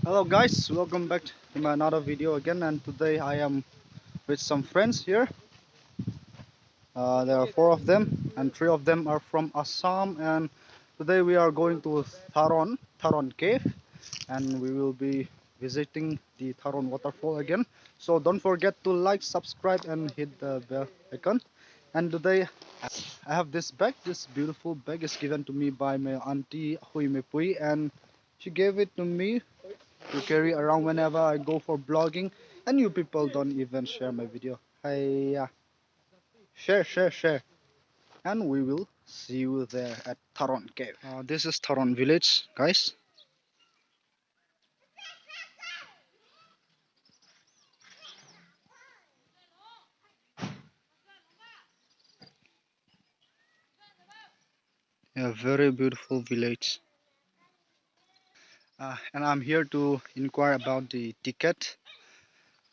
Hello guys, welcome back to my another video again, and today I am with some friends here. There are four of them and three of them are from Assam, and today we are going to Tharon Cave, and we will be visiting the Tharon waterfall again. So don't forget to like, subscribe and hit the bell icon. And today I have this bag. This beautiful bag is given to me by my auntie Huimepui, and she gave it to me to carry around whenever I go for blogging, and you people don't even share my video. Hey, share, and we will see you there at Tharon Cave. This is Tharon Village, guys. A very beautiful village. And I'm here to inquire about the ticket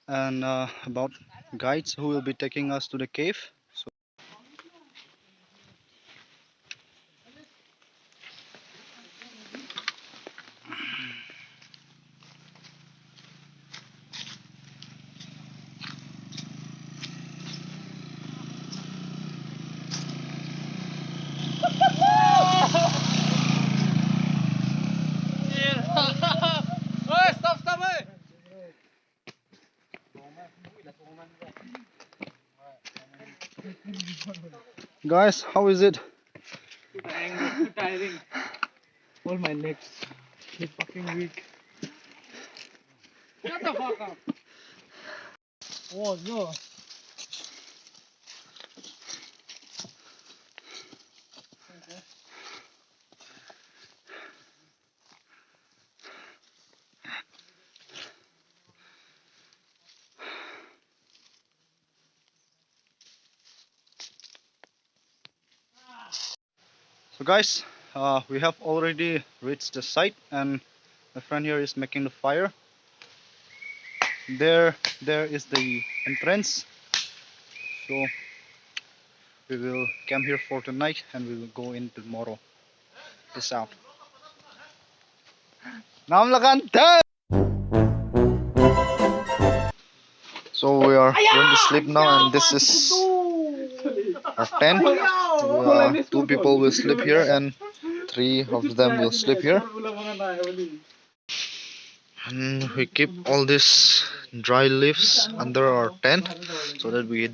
and about guides who will be taking us to the cave. Guys, how is it? Too tiring. All my legs. They're fucking weak. Shut the fuck up. Oh no. So guys, we have already reached the site, and my friend here is making the fire. There is the entrance. So we will camp here for tonight, and we will go in tomorrow. Peace out. Namlakante! So we are going to sleep now, and this is our tent. Two people will sleep here, and three of them will sleep here. And we keep all these dry leaves under our tent so that we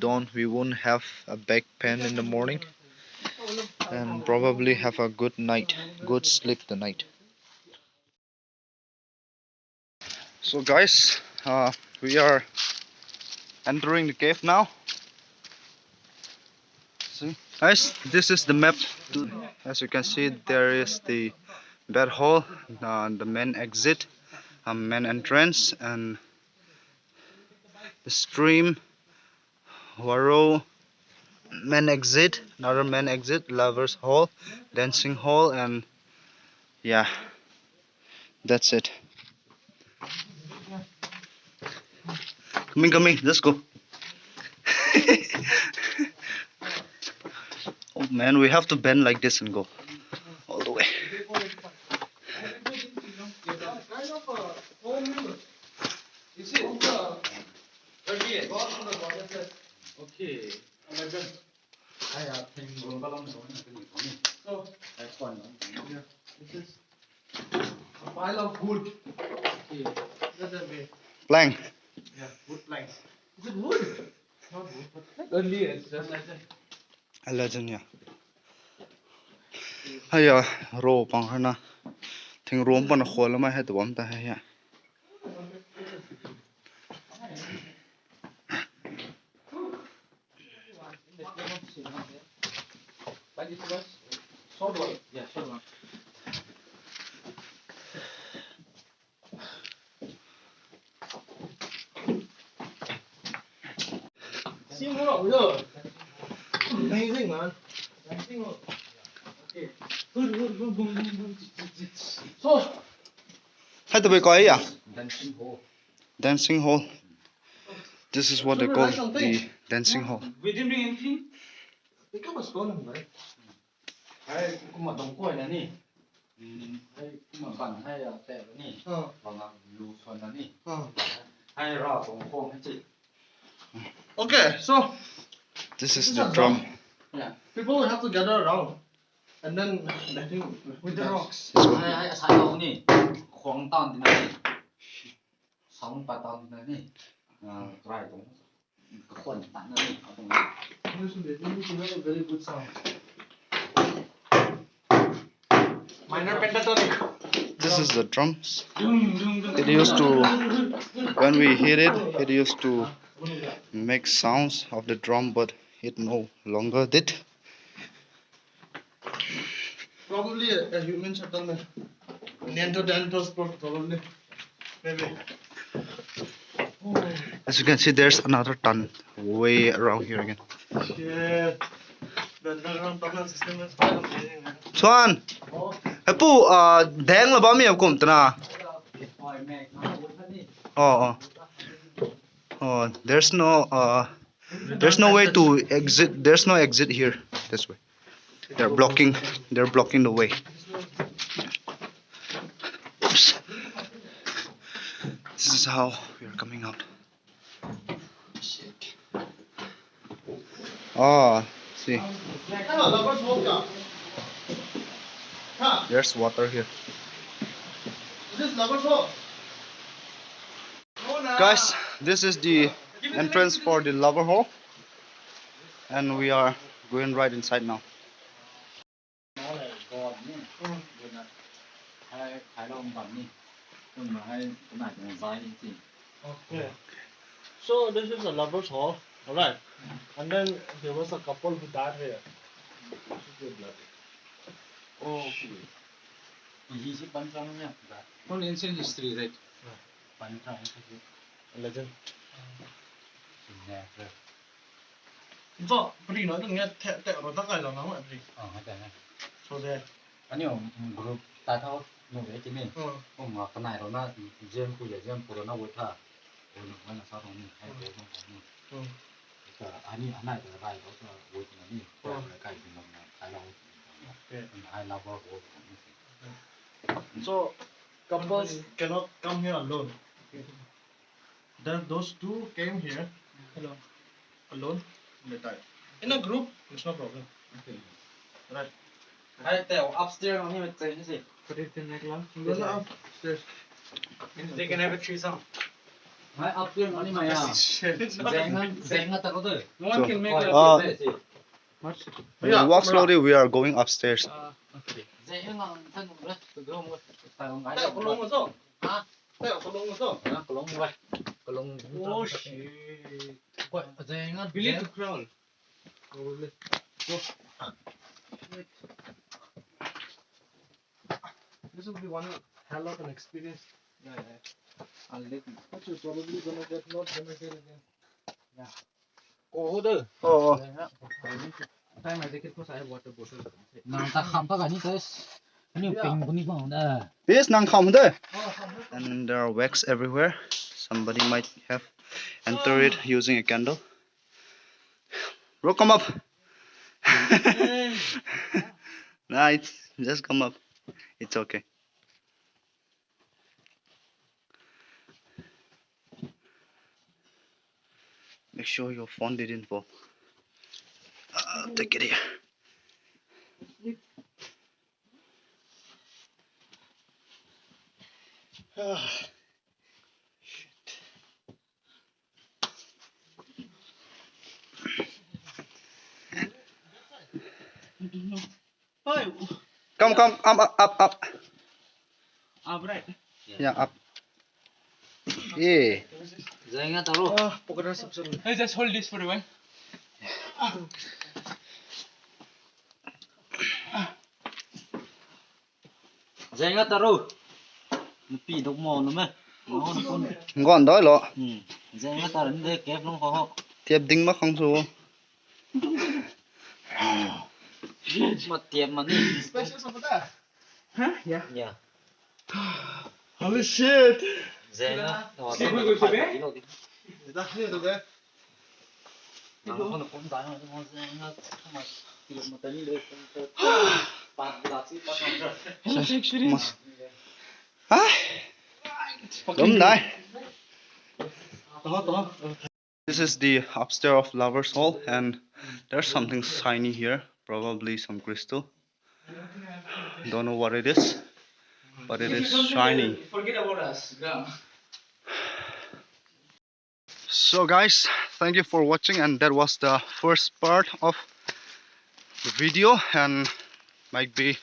won't have a back pain in the morning, and probably have a good sleep tonight. So guys, we are entering the cave now. See, guys, this is the map. As you can see, there is the bed hole, the main exit, main entrance, and the stream, warrow, main exit, another main exit, lovers hall, dancing hall, and yeah, that's it. Coming, let's go. Oh man, we have to bend like this and go all the way. Okay. So, that's fine. Yeah. This is a pile of wood. Okay. That's a way. Plank. Yeah, wood planks. Is it wood? Not wood, but like earlier it's just like that. A legend, yeah. Hiya, ro pang hana. Thing rom pan khol ma het bom ta ya. Like it was short one. Yeah, short one. See more, amazing man. Amazing. Okay. So, Hai to be ko ya. dancing hole. Dancing hall. This is what they call the dancing hall. We didn't bring anything. They come as stolen, right? Hey, kuma dong koi na ni. Hey, kuma ban hai ya te ni. Bang lu Okay, so This is the drum. yeah, people will have to gather around and then letting with the rocks. This one. This will make a very good sound. Minor pentatonic. This is the drums. It used to, when we hit it, it used to make sounds of the drum, but it no longer did. Probably a human settlement. Neanderthals probably. Maybe. As you can see, there's another ton way around here again. Shit. The underground tunnel system is quite amazing, man. Chuan, Apu, dang la ba mi akum tana. Oh, there's no way to exit. There's no exit here. This way. They're blocking the way. Oops. This is how we are coming out. Oh, see. There's water here. Is this lover's hole? Guys, this is the entrance for the lava hole. And we are going right inside now. Okay. So this is a lover's hall, alright. And then there was a couple who died here. Oh, From ancient history, right? legend. So, pretty no, don't get tap or that guy long now, pretty. So there. Group that out, no, wait a minute. My night or not, Jim, who is Jim, put on a with her. When I saw me, I go from me. I need a night that I also waiting on me. I love her. So, couples cannot come here alone. Then those two came here alone, and they died. In a group, it's no problem. Right. I tell upstairs on him, it's a Put it in upstairs. They can have a threesome. My upstairs on my house. No one can make it. When we walk slowly, we are going upstairs. Oh shit. What? They not believe to crawl. This will be one hell of an experience. Yeah. I'll let you. But you're probably not gonna get again. Yeah. Oh, the. Oh. Time I take it because I have water bottle. Nang ta kham pa gani tes. Ani ping buni bang da. This nang kham there. And there are wax everywhere. Somebody might have entered it using a candle. Bro, come up. Nice. Just come up. It's okay. Make sure your phone didn't fall. Take it here. Come, up. Right. Yeah, up. Yeah. Hey, just hold this for a while. Zenga taro. Pi độc mò nữa mà. Ngon đó lọ. Zenga taro để kẹp luôn khó. Tiệp đinh mắc không số. Mà tiệp mà đi. Specials over there. Huh? Yeah. Yeah. Holy shit. Zenga. Is that here to there? Nó cũng đái mà nó Zenga mà tiệp mà tới đây không bạn là chỉ bắt nó rồi. Ah. This is the upstairs of Lover's Hall, and there's something shiny here, probably some crystal. Don't know what it is, but it is shiny. Forget about us. So guys, thank you for watching, and that was the first part of the video, and might be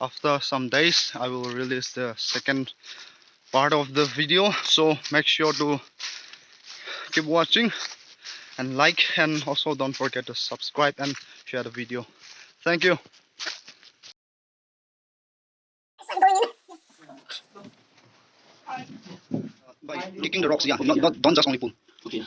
after some days I will release the second part of the video. So make sure to keep watching and like, and also don't forget to subscribe and share the video. Thank you. By kicking the rocks, yeah, don't just only pull. Okay.